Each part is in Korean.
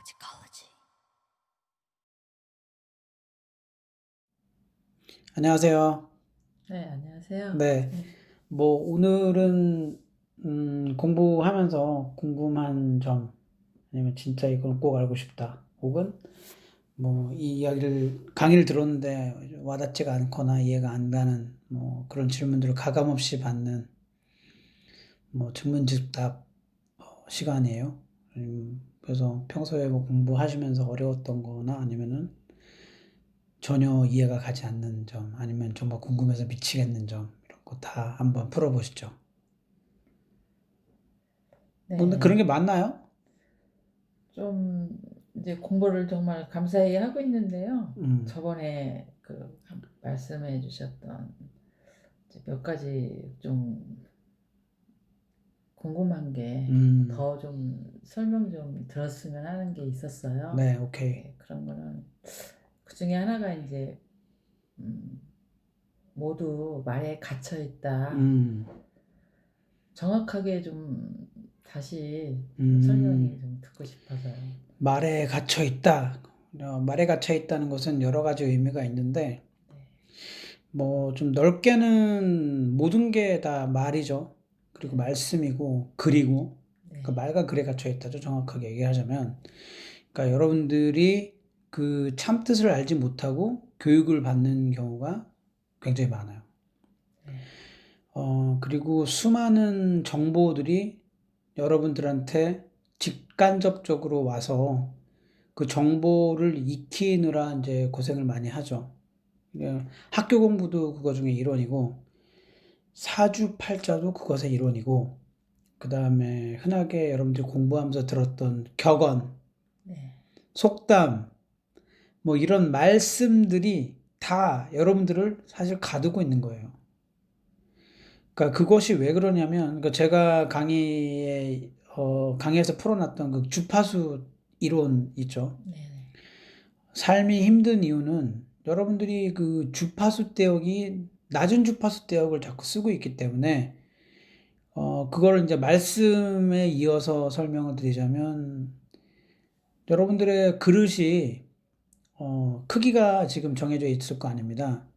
Psychology. 안녕하세요. 네, 안녕하세요. 네, 뭐 오늘은 공부하면서 궁금한 점, 아니면 진짜 이건 꼭 알고 싶다, 혹은 뭐 이 이야기를 강의를 들었는데 와닿지가 않거나 이해가 안 가는 뭐 그런 질문들을 가감없이 받는 뭐 증문즉답 시간이에요. 그래서 평소에 뭐 공부하시면서 어려웠던 거나 아니면은 전혀 이해가 가지 않는 점, 아니면 정말 궁금해서 미치겠는 점, 이런 거 다 한번 풀어보시죠. 뭐 그런 네, 게 맞나요? 좀 이제 공부를 정말 감사히 하고 있는데요. 음, 저번에 말씀해 주셨던 이제 몇 가지 좀 궁금한 게 음, 더 좀 설명 좀 들었으면 하는 게 있었어요. 네, 오케이. 네, 그런 거는 그 중에 하나가 이제 음, 모두 말에 갇혀 있다. 음, 정확하게 좀 다시 좀 설명이 음, 좀 듣고 싶어서요. 말에 갇혀 있다. 말에 갇혀 있다는 것은 여러 가지 의미가 있는데, 네, 뭐 좀 넓게는 모든 게 다 말이죠. 그리고 말씀이고 글이고, 그러니까 네, 말과 글에 갇혀 있다죠. 정확하게 얘기하자면. 그러니까 여러분들이 그 참뜻을 알지 못하고 교육을 받는 경우가 굉장히 많아요. 네, 그리고 수많은 정보들이 여러분들한테 직간접적으로 와서 그 정보를 익히느라 이제 고생을 많이 하죠. 학교 공부도 그거 중에 일원이고, 사주팔자도 그것의 일원이고, 그 다음에 흔하게 여러분들이 공부하면서 들었던 격언, 네. 속담, 뭐 이런 말씀들이 다 여러분들을 사실 가두고 있는 거예요. 그러니까 그것이 왜 그러냐면, 그러니까 제가 강의에서 풀어놨던 그 주파수 이론 있죠. 네네. 삶이 힘든 이유는 여러분들이 그 주파수 대역이 낮은 주파수 대역을 자꾸 쓰고 있기 때문에, 그걸 이제 말씀에 이어서 설명을 드리자면, 여러분들의 그릇이, 크기가 지금 정해져 있을 거 아닙니다.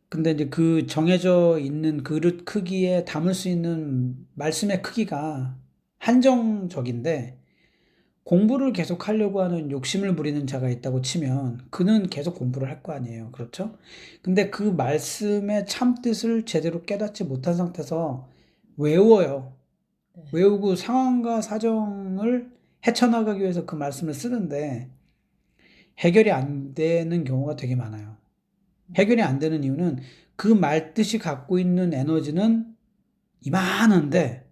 근데 이제 그 정해져 있는 그릇 크기에 담을 수 있는 말씀의 크기가 한정적인데, 공부를 계속 하려고 하는 욕심을 부리는 자가 있다고 치면 그는 계속 공부를 할 거 아니에요. 그렇죠? 근데 그 말씀의 참뜻을 제대로 깨닫지 못한 상태에서 외워요. 네. 외우고 상황과 사정을 헤쳐나가기 위해서 그 말씀을 쓰는데 해결이 안 되는 경우가 되게 많아요. 해결이 안 되는 이유는 그 말뜻이 갖고 있는 에너지는 이만한데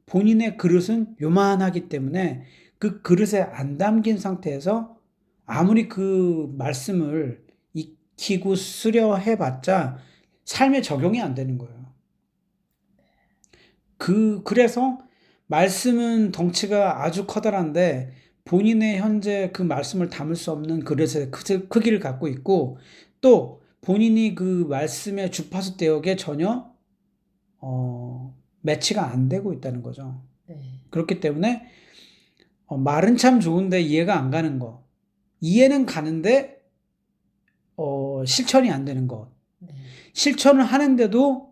본인의 그릇은 요만하기 때문에 그 그릇에 안 담긴 상태에서 아무리 그 말씀을 익히고 수려해 봤자 삶에 적용이 안 되는 거예요. 그래서 말씀은 덩치가 아주 커다란데 본인의 현재 그 말씀을 담을 수 없는 그릇의 크기를 갖고 있고, 또 본인이 그 말씀의 주파수 대역에 전혀 매치가 안 되고 있다는 거죠. 네. 그렇기 때문에 말은 참 좋은데 이해가 안 가는 거, 이해는 가는데 실천이 안 되는 것, 네. 실천을 하는데도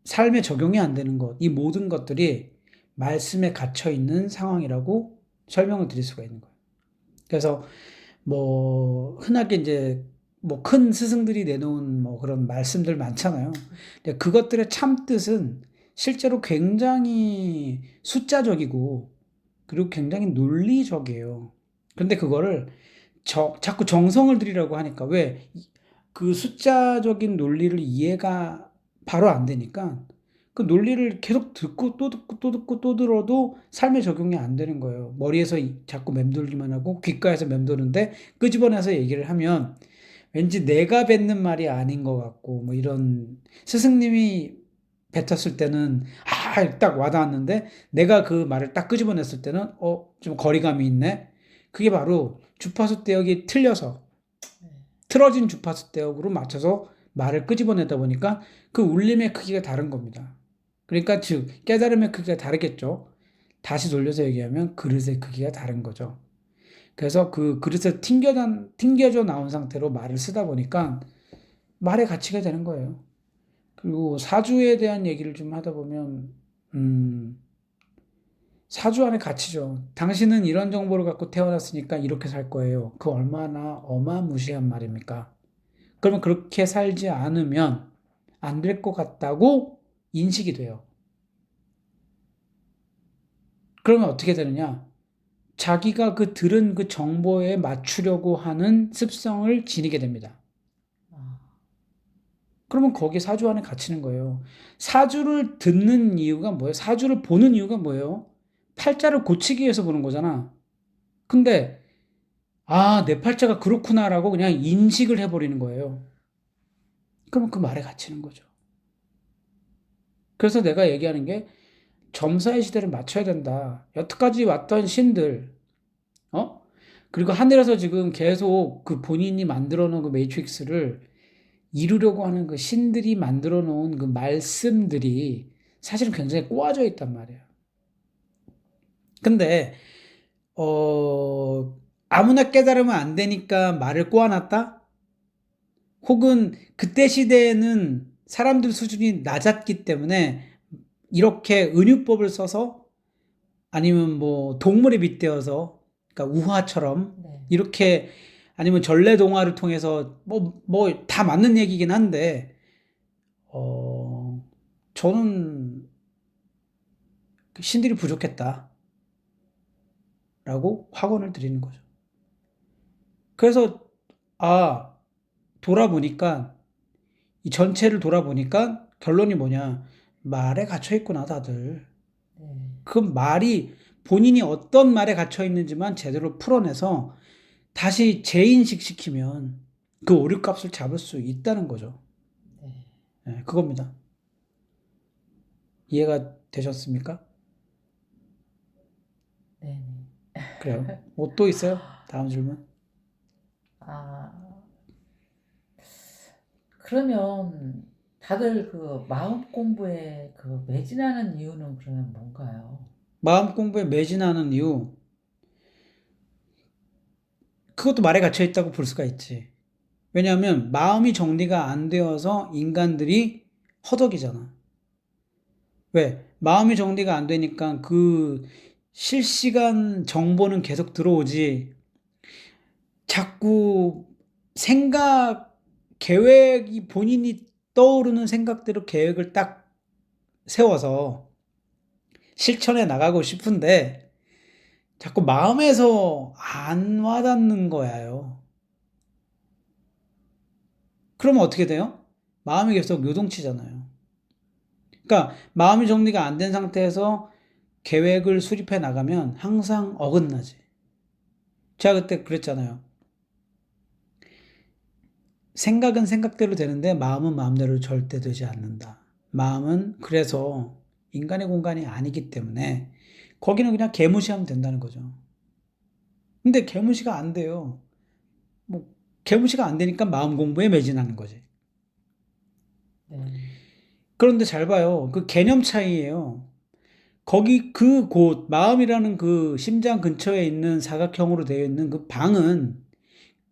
삶에 적용이 안 되는 것, 이 모든 것들이 말씀에 갇혀 있는 상황이라고 설명을 드릴 수가 있는 거예요. 그래서 뭐 흔하게 이제 뭐 큰 스승들이 내놓은 뭐 그런 말씀들 많잖아요. 근데 그것들의 참 뜻은 실제로 굉장히 숫자적이고, 그리고 굉장히 논리적이에요. 근데 그거를 자꾸 정성을 들이라고 하니까, 왜 그 숫자적인 논리를 이해가 바로 안 되니까 그 논리를 계속 듣고 또 듣고 또 듣고 또 들어도 삶에 적용이 안 되는 거예요. 머리에서 자꾸 맴돌기만 하고 귓가에서 맴도는데 끄집어내서 얘기를 하면 왠지 내가 뱉는 말이 아닌 것 같고, 뭐 이런, 스승님이 뱉었을 때는 딱 와닿았는데 내가 그 말을 딱 끄집어냈을 때는 좀 거리감이 있네. 그게 바로 주파수 대역이 틀려서, 네. 틀어진 주파수 대역으로 맞춰서 말을 끄집어내다 보니까 그 울림의 크기가 다른 겁니다. 그러니까 즉 깨달음의 크기가 다르겠죠. 다시 돌려서 얘기하면 그릇의 크기가 다른 거죠. 그래서 그 그릇에 튕겨져 나온 상태로 말을 쓰다 보니까 말의 가치가 되는 거예요. 그리고 사주에 대한 얘기를 좀 하다 보면, 사주 안의 가치죠. 당신은 이런 정보를 갖고 태어났으니까 이렇게 살 거예요. 그 얼마나 어마무시한 말입니까? 그러면 그렇게 살지 않으면 안 될 것 같다고 인식이 돼요. 그러면 어떻게 되느냐? 자기가 그 들은 그 정보에 맞추려고 하는 습성을 지니게 됩니다. 아, 그러면 거기에 사주 안에 갇히는 거예요. 사주를 듣는 이유가 뭐예요? 사주를 보는 이유가 뭐예요? 팔자를 고치기 위해서 보는 거잖아. 근데, 아, 내 팔자가 그렇구나라고 그냥 인식을 해버리는 거예요. 그러면 그 말에 갇히는 거죠. 그래서 내가 얘기하는 게 점사의 시대를 맞춰야 된다. 여태까지 왔던 신들, 어? 그리고 하늘에서 지금 계속 그 본인이 만들어 놓은 그 매트릭스를 이루려고 하는 그 신들이 만들어 놓은 그 말씀들이 사실은 굉장히 꼬아져 있단 말이에요. 근데, 아무나 깨달으면 안 되니까 말을 꼬아놨다? 혹은 그때 시대에는 사람들 수준이 낮았기 때문에 이렇게 은유법을 써서 아니면 뭐 동물에 빗대어서 그러니까 우화처럼 네. 이렇게 아니면 전래동화를 통해서 뭐 다 맞는 얘기긴 한데 저는 그 신들이 부족했다라고 확언을 드리는 거죠. 그래서 돌아보니까 이 전체를 돌아보니까 결론이 뭐냐? 말에 갇혀 있구나 다들. 네. 그 말이 본인이 어떤 말에 갇혀 있는지만 제대로 풀어내서 다시 재인식시키면 그 오류값을 잡을 수 있다는 거죠. 네. 네, 그겁니다. 이해가 되셨습니까? 네. 그래요. 뭐 또 있어요? 다음 질문. 아, 그러면 다들 그 마음 공부에 그 매진하는 이유는 그러면 뭔가요? 마음 공부에 매진하는 이유. 그것도 말에 갇혀 있다고 볼 수가 있지. 왜냐하면 마음이 정리가 안 되어서 인간들이 허덕이잖아. 왜? 마음이 정리가 안 되니까 그 실시간 정보는 계속 들어오지. 자꾸 생각, 계획이 본인이 떠오르는 생각대로 계획을 딱 세워서 실천해 나가고 싶은데 자꾸 마음에서 안 와닿는 거예요. 그러면 어떻게 돼요? 마음이 계속 요동치잖아요. 그러니까 마음이 정리가 안 된 상태에서 계획을 수립해 나가면 항상 어긋나지. 제가 그때 그랬잖아요. 생각은 생각대로 되는데 마음은 마음대로 절대 되지 않는다. 마음은 그래서 인간의 공간이 아니기 때문에 거기는 그냥 개무시하면 된다는 거죠. 근데 개무시가 안 돼요. 뭐 개무시가 안 되니까 마음 공부에 매진하는 거지. 네. 그런데 잘 봐요. 그 개념 차이예요. 거기 그 곳, 마음이라는 그 심장 근처에 있는 사각형으로 되어 있는 그 방은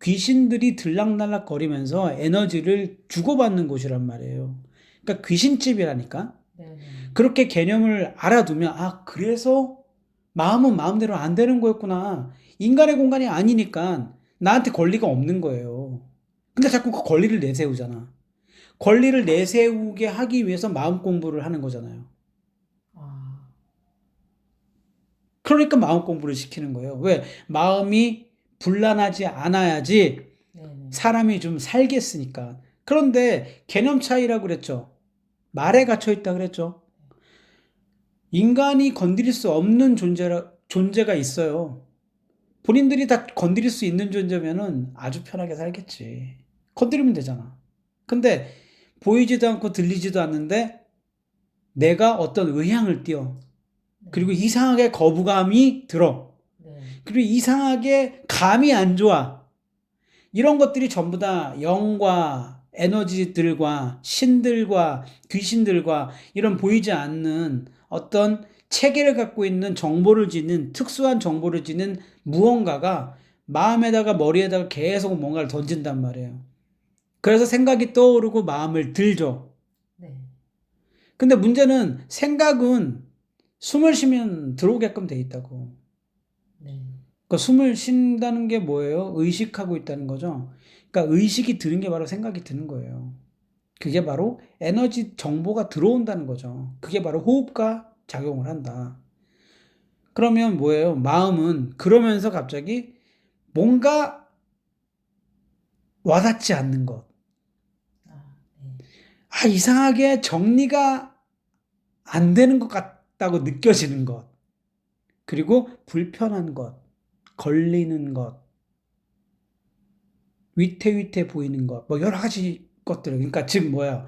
귀신들이 들락날락 거리면서 에너지를 주고받는 곳이란 말이에요. 그러니까 귀신집이라니까? 네. 그렇게 개념을 알아두면, 그래서 마음은 마음대로 안 되는 거였구나. 인간의 공간이 아니니까 나한테 권리가 없는 거예요. 근데 자꾸 그 권리를 내세우잖아. 권리를 내세우게 하기 위해서 마음 공부를 하는 거잖아요. 아, 그러니까 마음 공부를 시키는 거예요. 왜? 마음이 불란하지 않아야지 네네. 사람이 좀 살겠으니까. 그런데 개념 차이라고 그랬죠. 말에 갇혀 있다 그랬죠. 인간이 건드릴 수 없는 존재가 있어요. 본인들이 다 건드릴 수 있는 존재면은 아주 편하게 살겠지. 건드리면 되잖아. 근데 보이지도 않고 들리지도 않는데 내가 어떤 의향을 띄워. 그리고 네. 이상하게 거부감이 들어. 네. 그리고 이상하게 감이 안 좋아. 이런 것들이 전부 다 영과 에너지들과 신들과 귀신들과 이런 보이지 않는 어떤 체계를 갖고 있는 정보를 지닌 특수한 정보를 지닌 무언가가 마음에다가 머리에다가 계속 뭔가를 던진단 말이에요. 그래서 생각이 떠오르고 마음을 들죠. 네. 근데 문제는 생각은 숨을 쉬면 들어오게끔 돼 있다고. 네. 그러니까 숨을 쉰다는 게 뭐예요? 의식하고 있다는 거죠. 그러니까 의식이 드는 게 바로 생각이 드는 거예요. 그게 바로 에너지 정보가 들어온다는 거죠. 그게 바로 호흡과 작용을 한다. 그러면 뭐예요? 마음은 그러면서 갑자기 뭔가 와닿지 않는 것. 아, 네. 아, 이상하게 정리가 안 되는 것 같다고 느껴지는 것. 그리고 불편한 것, 걸리는 것, 위태위태 보이는 것, 뭐 여러 가지 것들. 그러니까 즉 뭐야?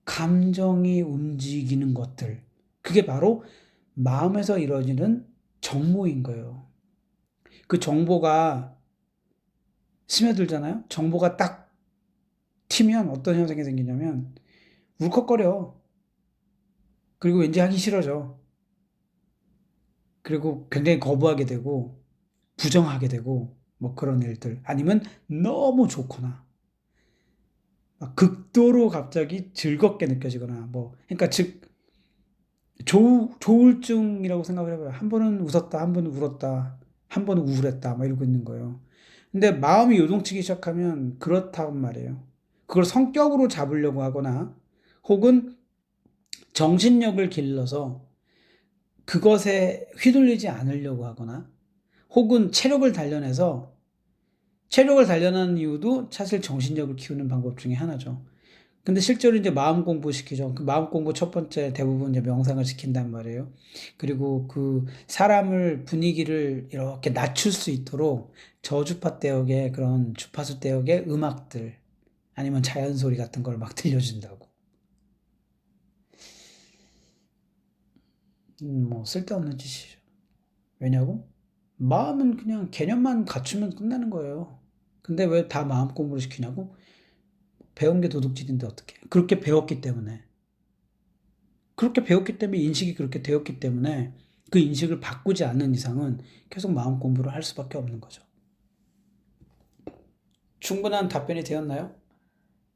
감정이 움직이는 것들. 그게 바로 마음에서 이루어지는 정보인 거예요. 그 정보가 스며들잖아요? 정보가 딱 튀면 어떤 현상이 생기냐면 울컥거려. 그리고 왠지 하기 싫어져. 그리고 굉장히 거부하게 되고 부정하게 되고 뭐 그런 일들. 아니면 너무 좋거나 막 극도로 갑자기 즐겁게 느껴지거나 뭐 그러니까 즉 조울증이라고 생각을 해봐요. 한 번은 웃었다, 한 번은 울었다, 한 번은 우울했다, 막 이러고 있는 거예요. 근데 마음이 요동치기 시작하면 그렇단 말이에요. 그걸 성격으로 잡으려고 하거나 혹은 정신력을 길러서 그것에 휘둘리지 않으려고 하거나 혹은 체력을 단련하는 이유도 사실 정신력을 키우는 방법 중에 하나죠. 근데 실제로 이제 마음 공부 시키죠. 그 마음 공부 첫 번째 대부분 이제 명상을 시킨단 말이에요. 그리고 그 사람을 분위기를 이렇게 낮출 수 있도록 저주파 대역의 그런 주파수 대역의 음악들 아니면 자연 소리 같은 걸 막 들려준다고. 뭐 쓸데없는 짓이죠. 왜냐고? 마음은 그냥 개념만 갖추면 끝나는 거예요. 근데 왜 다 마음 공부를 시키냐고? 배운 게 도둑질인데 어떻게? 그렇게 배웠기 때문에. 그렇게 배웠기 때문에 인식이 그렇게 되었기 때문에 그 인식을 바꾸지 않는 이상은 계속 마음 공부를 할 수밖에 없는 거죠. 충분한 답변이 되었나요?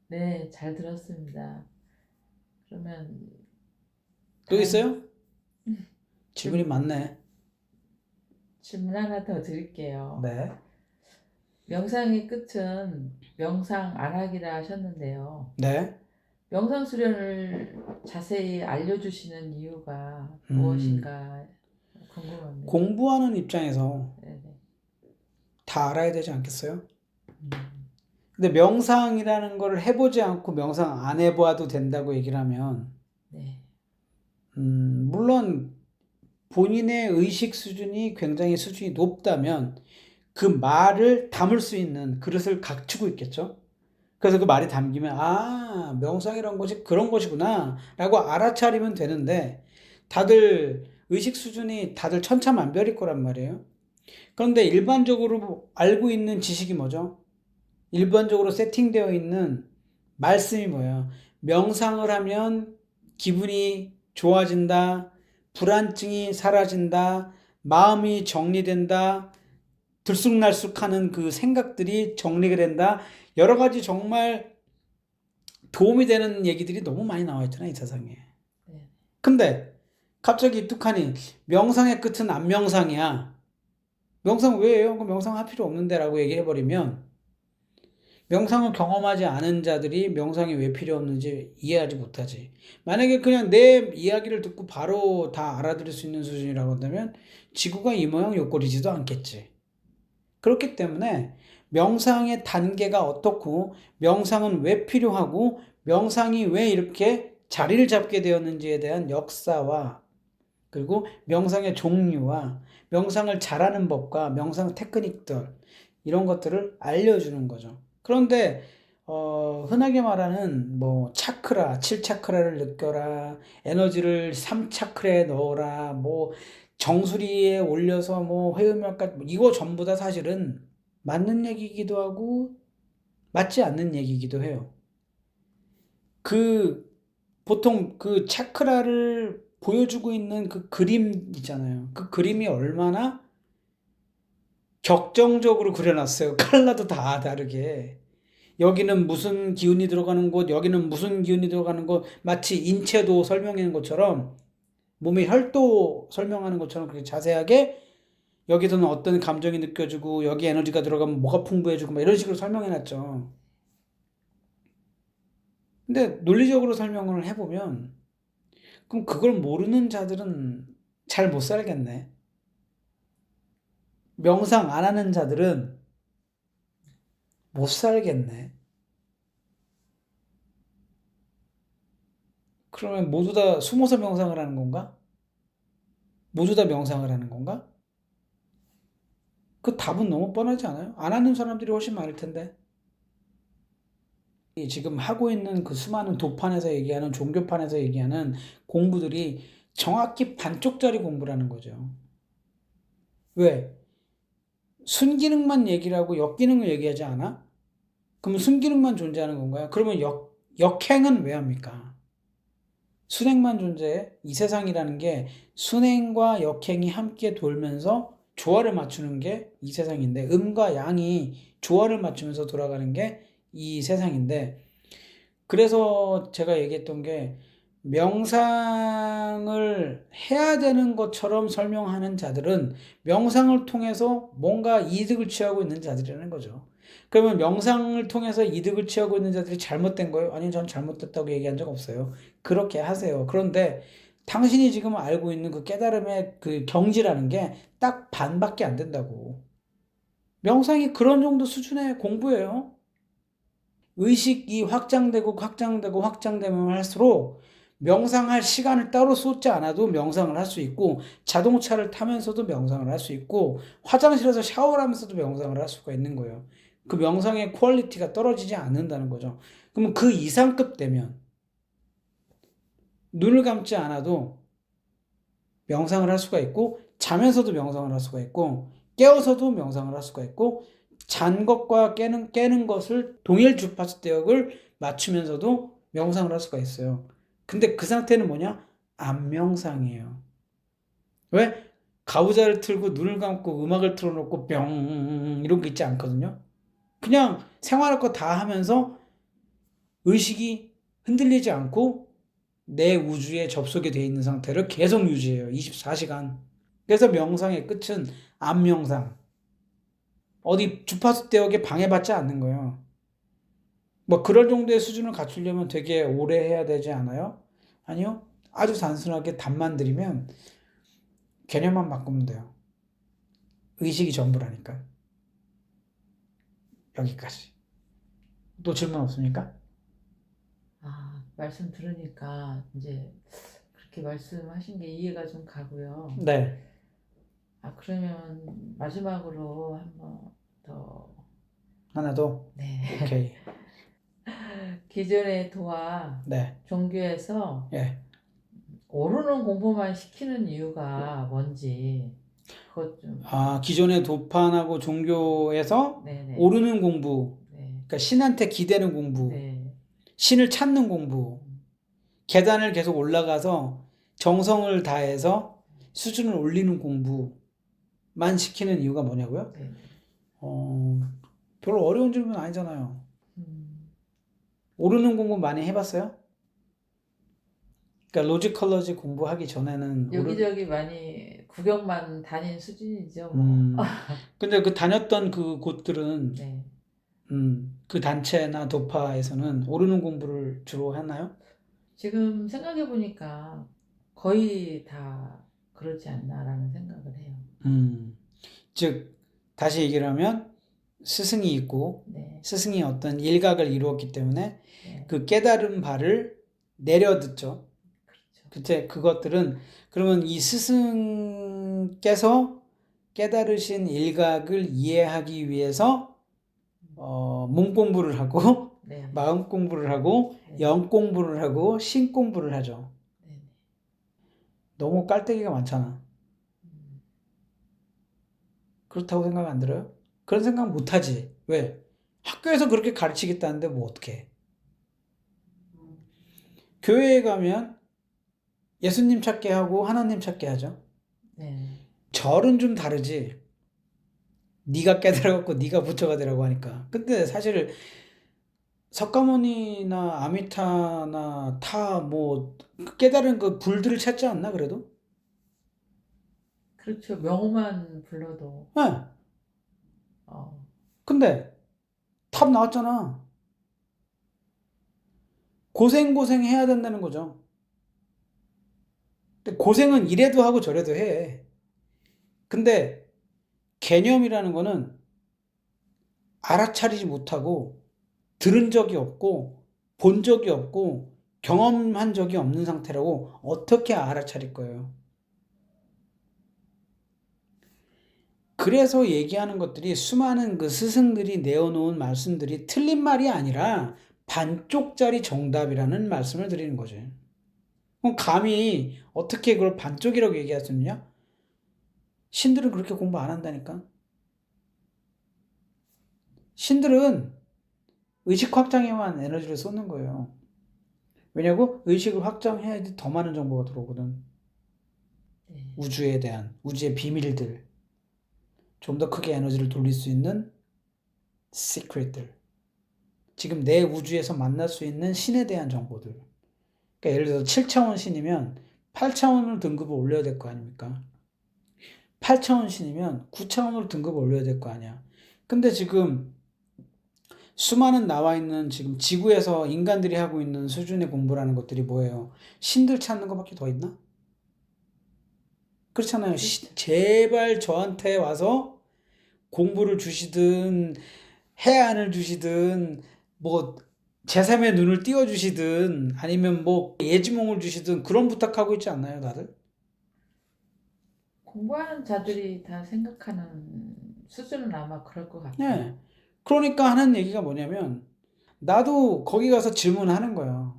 네, 잘 들었습니다. 그러면 또 다음 있어요? 질문이 질문, 많네. 질문 하나 더 드릴게요. 네. 명상의 끝은 명상 안 하기라 하셨는데요. 네. 명상 수련을 자세히 알려주시는 이유가 음, 무엇인가 궁금합니다. 공부하는 입장에서 네네. 다 알아야 되지 않겠어요? 음, 근데 명상이라는 걸 해보지 않고 명상 안 해봐도 된다고 얘기를 하면, 네. 물론 본인의 의식 수준이 굉장히 수준이 높다면 그 말을 담을 수 있는 그릇을 갖추고 있겠죠? 그래서 그 말이 담기면, 아, 명상이란 것이 그런 것이구나, 라고 알아차리면 되는데, 다들 의식 수준이 다들 천차만별일 거란 말이에요. 그런데 일반적으로 알고 있는 지식이 뭐죠? 일반적으로 세팅되어 있는 말씀이 뭐예요? 명상을 하면 기분이 좋아진다, 불안증이 사라진다, 마음이 정리된다, 들쑥날쑥하는 그 생각들이 정리가 된다. 여러 가지 정말 도움이 되는 얘기들이 너무 많이 나와 있잖아요, 이 세상에. 네. 근데 갑자기 뚝하니 명상의 끝은 안 명상이야. 명상 왜 해요? 그 명상 할 필요 없는데라고 얘기해버리면 명상을 경험하지 않은 자들이 명상이 왜 필요 없는지 이해하지 못하지. 만약에 그냥 내 이야기를 듣고 바로 다 알아들을 수 있는 수준이라고 한다면 지구가 이 모양 요꼴이지도 않겠지. 그렇기 때문에 명상의 단계가 어떻고 명상은 왜 필요하고 명상이 왜 이렇게 자리를 잡게 되었는지에 대한 역사와 그리고 명상의 종류와 명상을 잘하는 법과 명상 테크닉들 이런 것들을 알려주는 거죠. 그런데 흔하게 말하는 뭐 차크라, 7차크라를 느껴라, 에너지를 3차크라에 넣어라, 뭐 정수리에 올려서 뭐 회음약까지 이거 전부 다 사실은 맞는 얘기이기도 하고 맞지 않는 얘기이기도 해요. 그 보통 그 차크라를 보여주고 있는 그 그림 있잖아요. 그 그림이 얼마나 격정적으로 그려놨어요. 컬러도 다 다르게. 여기는 무슨 기운이 들어가는 곳, 여기는 무슨 기운이 들어가는 곳, 마치 인체도 설명하는 것처럼, 몸의 혈도 설명하는 것처럼 그렇게 자세하게 여기서는 어떤 감정이 느껴지고 여기 에너지가 들어가면 뭐가 풍부해지고 막 이런 식으로 설명해놨죠. 근데 논리적으로 설명을 해보면 그럼 그걸 모르는 자들은 잘 못 살겠네. 명상 안 하는 자들은 못 살겠네. 그러면 모두 다 숨어서 명상을 하는 건가? 모두 다 명상을 하는 건가? 그 답은 너무 뻔하지 않아요? 안 하는 사람들이 훨씬 많을 텐데. 지금 하고 있는 그 수많은 도판에서 얘기하는 종교판에서 얘기하는 공부들이 정확히 반쪽짜리 공부라는 거죠. 왜? 순기능만 얘기를 하고 역기능을 얘기하지 않아? 그러면 순기능만 존재하는 건가요? 그러면 역행은 왜 합니까? 순행만 존재해? 이 세상이라는 게 순행과 역행이 함께 돌면서 조화를 맞추는 게 이 세상인데, 음과 양이 조화를 맞추면서 돌아가는 게 이 세상인데, 그래서 제가 얘기했던 게 명상을 해야 되는 것처럼 설명하는 자들은 명상을 통해서 뭔가 이득을 취하고 있는 자들이라는 거죠. 그러면 명상을 통해서 이득을 취하고 있는 자들이 잘못된 거예요? 아니요, 전 잘못됐다고 얘기한 적 없어요. 그렇게 하세요. 그런데 당신이 지금 알고 있는 그 깨달음의 그 경지라는 게 딱 반밖에 안 된다고. 명상이 그런 정도 수준의 공부예요. 의식이 확장되고 확장되고 확장되면 할수록 명상할 시간을 따로 쏟지 않아도 명상을 할 수 있고, 자동차를 타면서도 명상을 할 수 있고, 화장실에서 샤워를 하면서도 명상을 할 수가 있는 거예요. 그 명상의 퀄리티가 떨어지지 않는다는 거죠. 그러면 그 이상급 되면 눈을 감지 않아도 명상을 할 수가 있고, 자면서도 명상을 할 수가 있고, 깨어서도 명상을 할 수가 있고, 잔 것과 깨는 것을 동일 주파수 대역을 맞추면서도 명상을 할 수가 있어요. 근데 그 상태는 뭐냐? 안명상이에요. 왜? 가우자를 틀고 눈을 감고 음악을 틀어놓고 뿅 이런 게 있지 않거든요. 그냥 생활할 거 다 하면서 의식이 흔들리지 않고 내 우주에 접속이 되어 있는 상태를 계속 유지해요. 24시간. 그래서 명상의 끝은 안명상. 어디 주파수 대역에 방해받지 않는 거예요. 뭐 그럴 정도의 수준을 갖추려면 되게 오래 해야 되지 않아요? 아니요. 아주 단순하게 답만 드리면 개념만 바꾸면 돼요. 의식이 전부라니까. 여기까지. 또 질문 없습니까? 말씀 들으니까 이제 그렇게 말씀하신 게 이해가 좀 가고요. 네. 그러면 마지막으로 한번 더, 하나 더. 네. 오케이. 기존의 도와 네. 종교에서 예. 오르는 공부만 시키는 이유가 뭔지 그것 좀. 기존의 도판하고 종교에서 네네. 오르는 공부, 네. 그러니까 신한테 기대는 공부, 네. 신을 찾는 공부, 계단을 계속 올라가서 정성을 다해서 수준을 올리는 공부만 시키는 이유가 뭐냐고요? 네. 별로 어려운 질문 아니잖아요. 음. 오르는 공부 많이 해봤어요? 그러니까 로지컬러지 공부하기 전에는 여기저기 많이 구경만 다닌 수준이죠. 뭐. 근데 그 다녔던 그 곳들은 네. 그 단체나 도파에서는 오르는 공부를 주로 했나요? 지금 생각해 보니까 거의 다 그렇지 않나라는 생각을 해요. 즉 다시 얘기를 하면 스승이 있고 네. 스승이 어떤 일각을 이루었기 때문에 네. 그 깨달은 바를 내려듣죠. 그렇죠. 그것들은 그러면 이 스승께서 깨달으신 일각을 이해하기 위해서 몸 공부를 하고 네. 마음 공부를 하고 네. 영 공부를 하고 신 공부를 하죠. 네. 너무 깔때기가 많잖아. 그렇다고 생각 안 들어요? 그런 생각 못 하지. 왜? 학교에서 그렇게 가르치겠다는데 뭐 어떡해. 교회에 가면 예수님 찾게 하고 하나님 찾게 하죠. 네. 절은 좀 다르지. 네가 깨달아갖고 네가 부처가 되라고 하니까. 근데 사실 석가모니나 아미타나 다 뭐 깨달은 그 불들을 찾지 않나 그래도? 그렇죠. 명호만 불러도 예. 어, 근데 답 나왔잖아. 고생 해야 된다는 거죠. 근데 고생은 이래도 하고 저래도 해. 근데 개념이라는 거는 알아차리지 못하고 들은 적이 없고 본 적이 없고 경험한 적이 없는 상태라고 어떻게 알아차릴 거예요? 그래서 얘기하는 것들이 수많은 그 스승들이 내어놓은 말씀들이 틀린 말이 아니라 반쪽짜리 정답이라는 말씀을 드리는 거죠. 그럼 감히 어떻게 그걸 반쪽이라고 얘기할 수 있느냐? 신들은 그렇게 공부 안 한다니까. 신들은 의식 확장에만 에너지를 쏟는 거예요. 왜냐고? 의식을 확장해야지 더 많은 정보가 들어오거든. 네. 우주에 대한, 우주의 비밀들, 좀 더 크게 에너지를 돌릴 수 있는 시크릿들. 지금 내 우주에서 만날 수 있는 신에 대한 정보들. 그러니까 예를 들어서 7차원 신이면 8차원으로 등급을 올려야 될 거 아닙니까? 8차원 신이면 9차원으로 등급을 올려야 될 거 아니야. 근데 지금 수많은 나와 있는 지금 지구에서 인간들이 하고 있는 수준의 공부라는 것들이 뭐예요? 신들 찾는 것밖에 더 있나? 그렇잖아요. 제발 저한테 와서 공부를 주시든 해안을 주시든 뭐 제3의 눈을 띄워주시든 아니면 뭐 예지몽을 주시든 그런 부탁하고 있지 않나요, 다들? 공부하는 자들이 다 생각하는 수준은 아마 그럴 것 같아요. 네. 그러니까 하는 얘기가 뭐냐면 나도 거기 가서 질문하는 거예요.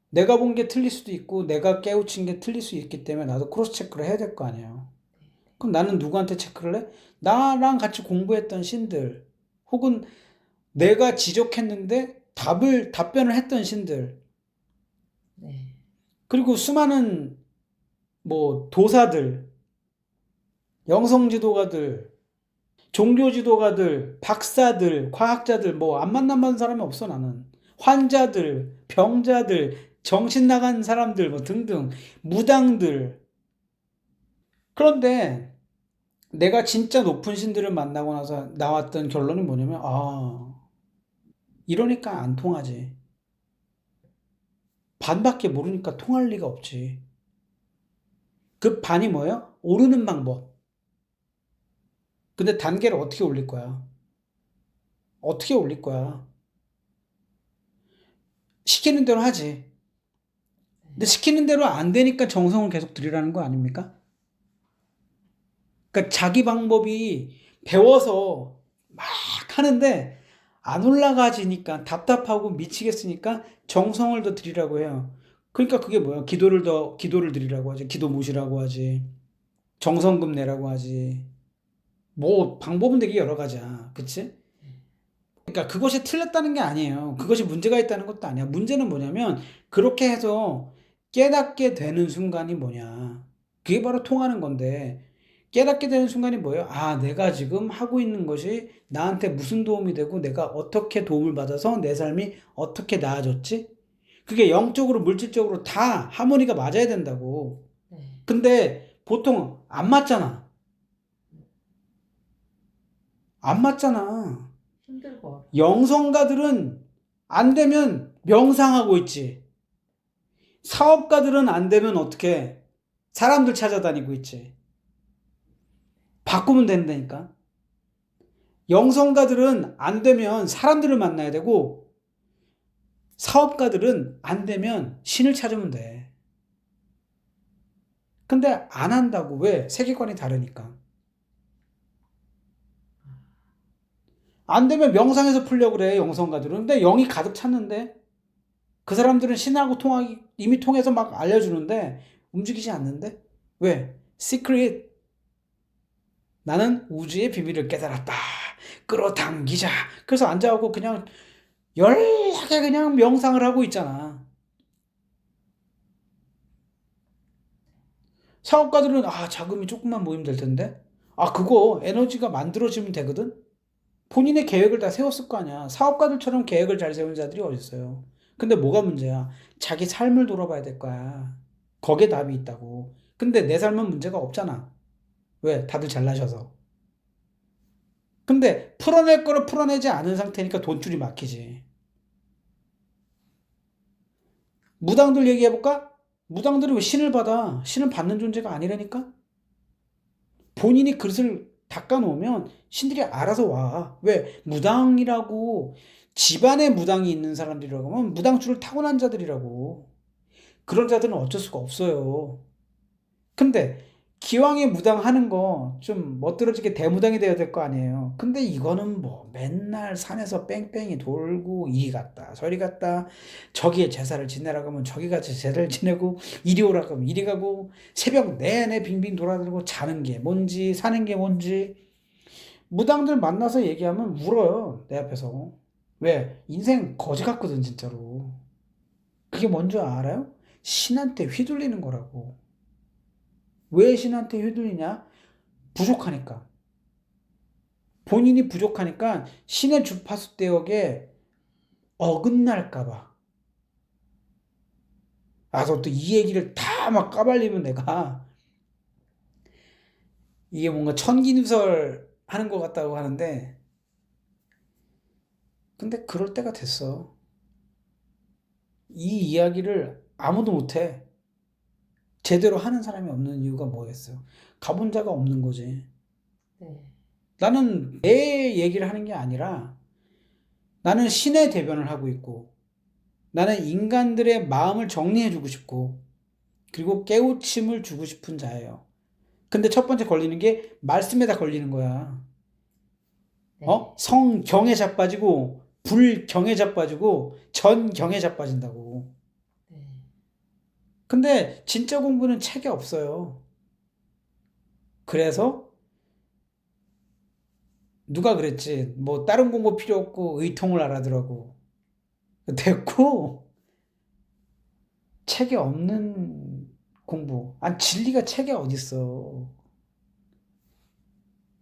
내가 본 게 틀릴 수도 있고 내가 깨우친 게 틀릴 수 있기 때문에 나도 크로스 체크를 해야 될 거 아니에요. 그럼 나는 누구한테 체크를 해? 나랑 같이 공부했던 신들 혹은 내가 지적했는데 답변을 했던 신들 네. 그리고 수많은 뭐 도사들, 영성 지도가들, 종교 지도가들, 박사들, 과학자들 뭐 안 만나본 사람이 없어 나는. 환자들, 병자들, 정신 나간 사람들 뭐 등등 무당들. 그런데 내가 진짜 높은 신들을 만나고 나서 나왔던 결론이 뭐냐면 이러니까 안 통하지. 반밖에 모르니까 통할 리가 없지. 그 반이 뭐예요? 오르는 방법. 근데 단계를 어떻게 올릴 거야? 어떻게 올릴 거야? 시키는 대로 하지. 근데 시키는 대로 안 되니까 정성을 계속 들이라는 거 아닙니까? 그러니까 자기 방법이 배워서 막 하는데 안 올라가지니까 답답하고 미치겠으니까 정성을 더 들이라고 해요. 그러니까 그게 뭐야? 기도를 드리라고 하지. 기도 모시라고 하지. 정성금 내라고 하지. 뭐 방법은 되게 여러 가지야. 그치? 그러니까 그것이 틀렸다는 게 아니에요. 그것이 문제가 있다는 것도 아니야. 문제는 뭐냐면 그렇게 해서 깨닫게 되는 순간이 뭐냐. 그게 바로 통하는 건데 깨닫게 되는 순간이 뭐예요? 내가 지금 하고 있는 것이 나한테 무슨 도움이 되고 내가 어떻게 도움을 받아서 내 삶이 어떻게 나아졌지? 그게 영적으로 물질적으로 다 하모니가 맞아야 된다고. 네. 근데 보통 안 맞잖아. 안 맞잖아. 힘들고 영성가들은 안 되면 명상하고 있지. 사업가들은 안 되면 어떻게 사람들 찾아다니고 있지. 바꾸면 된다니까. 영성가들은 안 되면 사람들을 만나야 되고 사업가들은 안 되면 신을 찾으면 돼. 근데 안 한다고. 왜? 세계관이 다르니까. 안 되면 명상에서 풀려고 그래, 영성가들은. 근데 영이 가득 찼는데 그 사람들은 신하고 이미 통해서 막 알려주는데 움직이지 않는데? 왜? 시크릿. 나는 우주의 비밀을 깨달았다. 끌어당기자. 그래서 앉아갖고 그냥 연락에 그냥 명상을 하고 있잖아. 사업가들은 자금이 조금만 모이면 될 텐데. 아, 그거 에너지가 만들어지면 되거든? 본인의 계획을 다 세웠을 거 아니야. 사업가들처럼 계획을 잘 세우는 자들이 어딨어요. 근데 뭐가 문제야? 자기 삶을 돌아봐야 될 거야. 거기에 답이 있다고. 근데 내 삶은 문제가 없잖아. 왜? 다들 잘나셔서. 근데 풀어낼 거를 풀어내지 않은 상태니까 돈줄이 막히지. 무당들 얘기해볼까? 무당들이 왜 신을 받아? 신은 받는 존재가 아니라니까? 본인이 그릇을 닦아놓으면 신들이 알아서 와. 왜? 무당이라고 집안에 무당이 있는 사람들이라고 하면 무당줄을 타고난 자들이라고. 그런 자들은 어쩔 수가 없어요. 근데 기왕에 무당하는 거 좀 멋들어지게 대무당이 되어야 될 거 아니에요. 근데 이거는 뭐 맨날 산에서 뺑뺑이 돌고 이리 갔다 저리 갔다 저기에 제사를 지내라고 하면 저기 가서 제사를 지내고 이리 오라고 하면 이리 가고 새벽 내내 빙빙 돌아다니고 자는 게 뭔지 사는 게 뭔지 무당들 만나서 얘기하면 울어요. 내 앞에서. 왜? 인생 거지 같거든 진짜로. 그게 뭔지 알아요? 신한테 휘둘리는 거라고. 왜 신한테 휘둘리냐? 부족하니까. 본인이 부족하니까 신의 주파수 대역에 어긋날까봐. 아서 또 이 얘기를 다 막 까발리면 내가 이게 뭔가 천기누설 하는 것 같다고 하는데, 근데 그럴 때가 됐어. 이 이야기를 아무도 못해. 제대로 하는 사람이 없는 이유가 뭐겠어요? 가본 자가 없는 거지. 네. 나는 내 얘기를 하는 게 아니라 나는 신의 대변을 하고 있고 나는 인간들의 마음을 정리해주고 싶고 그리고 깨우침을 주고 싶은 자예요. 근데 첫 번째 걸리는 게 말씀에다 걸리는 거야. 네. 성경에 자빠지고 불경에 자빠지고 전경에 자빠진다고. 네. 근데 진짜 공부는 책에 없어요. 그래서 누가 그랬지? 뭐 다른 공부 필요 없고 의통을 알아두라고. 됐고 책에 없는 공부. 아니 진리가 책에 어딨어.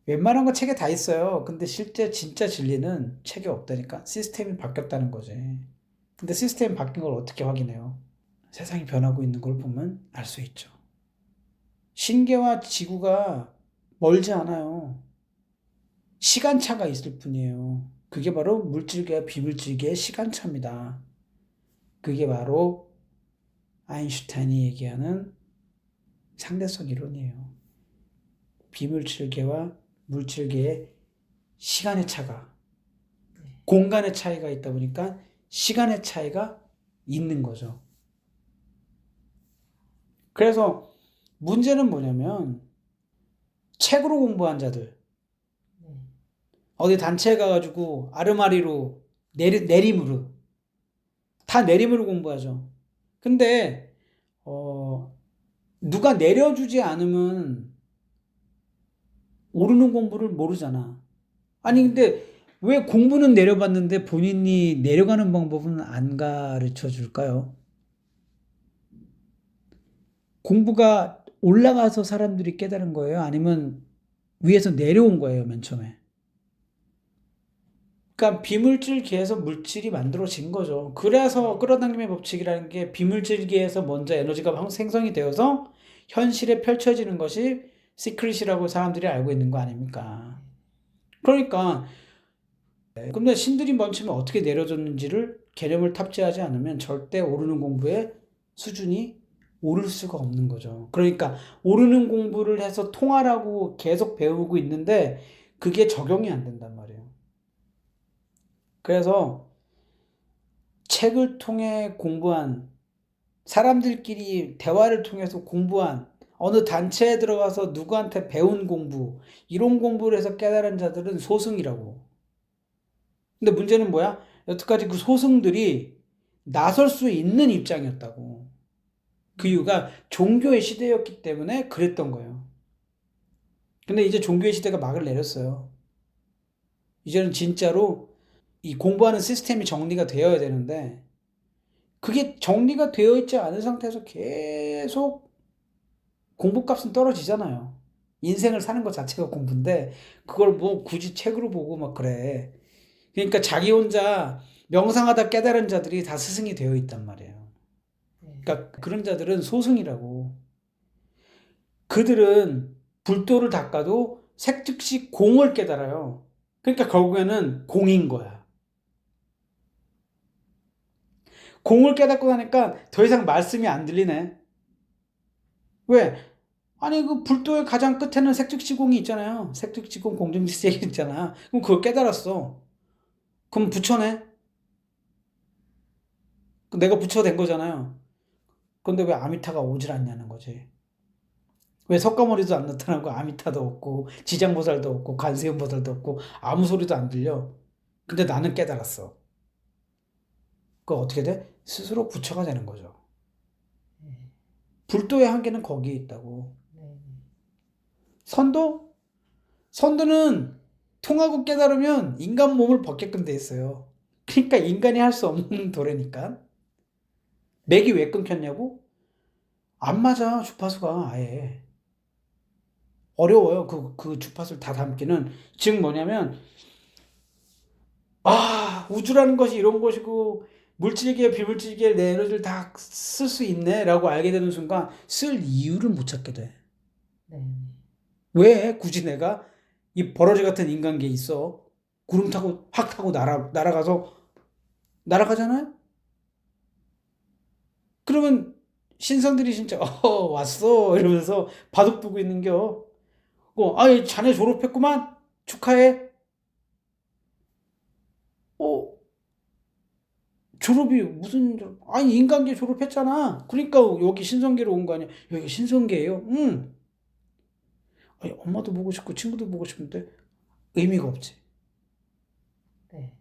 웬만한 거 책에 다 있어요. 근데 실제 진짜 진리는 책에 없다니까. 시스템이 바뀌었다는 거지. 근데 시스템이 바뀐 걸 어떻게 확인해요? 세상이 변하고 있는 걸 보면 알 수 있죠. 신계와 지구가 멀지 않아요. 시간차가 있을 뿐이에요. 그게 바로 물질계와 비물질계의 시간차입니다. 그게 바로 아인슈타인이 얘기하는 상대성 이론이에요. 비물질계와 물질계의 시간의 차가, 공간의 차이가 있다 보니까 시간의 차이가 있는 거죠. 그래서 문제는 뭐냐면 책으로 공부한 자들, 네. 어디 단체에 가가지고 아르마리로 내림으로 다 내림으로 공부하죠. 근데 누가 내려주지 않으면 오르는 공부를 모르잖아. 아니 근데 왜 공부는 내려봤는데 본인이 내려가는 방법은 안 가르쳐 줄까요? 공부가 올라가서 사람들이 깨달은 거예요? 아니면 위에서 내려온 거예요, 맨 처음에? 그러니까 비물질계에서 물질이 만들어진 거죠. 그래서 끌어당김의 법칙이라는 게 비물질계에서 먼저 에너지가 생성이 되어서 현실에 펼쳐지는 것이 시크릿이라고 사람들이 알고 있는 거 아닙니까? 그러니까 근데 신들이 먼저면 어떻게 내려줬는지를 개념을 탑재하지 않으면 절대 오르는 공부의 수준이 오를 수가 없는 거죠. 그러니까 오르는 공부를 해서 통하라고 계속 배우고 있는데 그게 적용이 안 된단 말이에요. 그래서 책을 통해 공부한 사람들끼리 대화를 통해서 공부한 어느 단체에 들어가서 누구한테 배운 공부 이런 공부를 해서 깨달은 자들은 소승이라고. 근데 문제는 뭐야? 여태까지 그 소승들이 나설 수 있는 입장이었다고. 그 이유가 종교의 시대였기 때문에 그랬던 거예요. 근데 이제 종교의 시대가 막을 내렸어요. 이제는 진짜로 이 공부하는 시스템이 정리가 되어야 되는데 그게 정리가 되어 있지 않은 상태에서 계속 공부값은 떨어지잖아요. 인생을 사는 것 자체가 공부인데 그걸 뭐 굳이 책으로 보고 막 그래. 그러니까 자기 혼자 명상하다 깨달은 자들이 다 스승이 되어 있단 말이에요. 네. 그러니까 그런 자들은 소승이라고. 그들은 불도를 닦아도 색즉시 공을 깨달아요. 그러니까 결국에는 공인 거야. 공을 깨닫고 나니까 더 이상 말씀이 안 들리네. 왜? 아니 그 불도의 가장 끝에는 색즉시공이 있잖아요. 색즉시공 공정지색이 있잖아. 그럼 그걸 깨달았어. 그럼 부처네? 내가 부처가 된 거잖아요. 그런데 왜 아미타가 오질 않냐는 거지. 왜 석가모니도 안 나타나고 아미타도 없고 지장보살도 없고 관세음보살도 없고 아무 소리도 안 들려. 근데 나는 깨달았어. 그거 어떻게 돼? 스스로 부처가 되는 거죠. 네. 불도의 한계는 거기에 있다고. 네. 선도? 선도는 통하고 깨달으면 인간 몸을 벗게끔 돼 있어요. 그러니까 인간이 할 수 없는 도래니까. 맥이 왜 끊겼냐고? 안 맞아, 주파수가 아예. 어려워요. 그 주파수를 다 담기는. 즉 뭐냐면, 우주라는 것이 이런 것이고, 물질계, 비물질계 내 에너지를 다 쓸 수 있네. 라고 알게 되는 순간, 쓸 이유를 못 찾게 돼. 네. 왜 굳이 내가 이 버러지 같은 인간계에 있어? 구름 타고, 확 타고 날아가서, 날아가잖아요? 그러면 신선들이 진짜, 왔어. 이러면서 바둑 두고 있는겨. 자네 졸업했구만? 축하해. 어, 졸업이 무슨 졸업? 아니 인간계 졸업했잖아. 그러니까 여기 신성계로 온 거 아니야? 여기 신성계예요? 응. 아니, 엄마도 보고 싶고 친구도 보고 싶은데 의미가 없지. 네.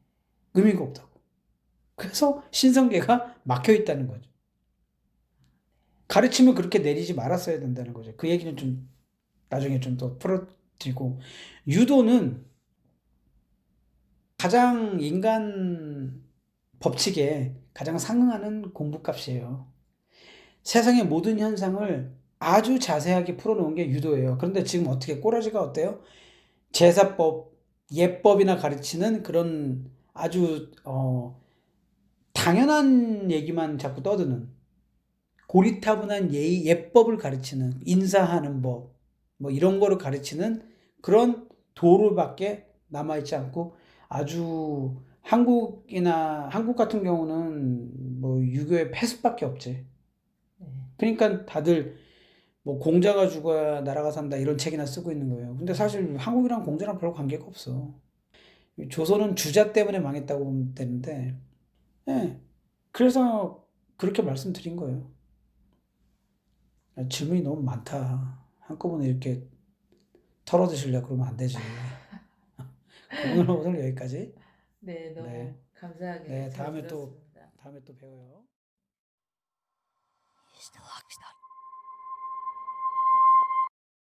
의미가 없다고. 그래서 신성계가 막혀 있다는 거죠. 가르치면 그렇게 내리지 말았어야 된다는 거죠. 그 얘기는 좀 나중에 좀 더 풀어드리고 유도는 가장 인간 법칙에 가장 상응하는 공부값이에요. 세상의 모든 현상을 아주 자세하게 풀어놓은 게 유도예요. 그런데 지금 어떻게 꼬라지가 어때요? 제사법, 예법이나 가르치는 그런 아주 당연한 얘기만 자꾸 떠드는 고리타분한 예법을 가르치는 인사하는 법, 뭐 이런 거를 가르치는 그런 도루밖에 남아있지 않고 아주 한국 같은 경우는 뭐 유교의 폐습밖에 없지. 네. 그러니까 다들 뭐 공자가 죽어야 나라가 산다 이런 책이나 쓰고 있는 거예요. 근데 사실 한국이랑 공자랑 별로 관계가 없어. 조선은 주자 때문에 망했다고 보면 되는데, 예. 그래서 그렇게 말씀드린 거예요. 질문이 너무 많다. 한꺼번에 이렇게 털어드시려고 그러면 안 되지. 오늘 여기까지. 네, 네. 너무 감사하게 네, 잘 다음에 들었습니다. 또 배워요.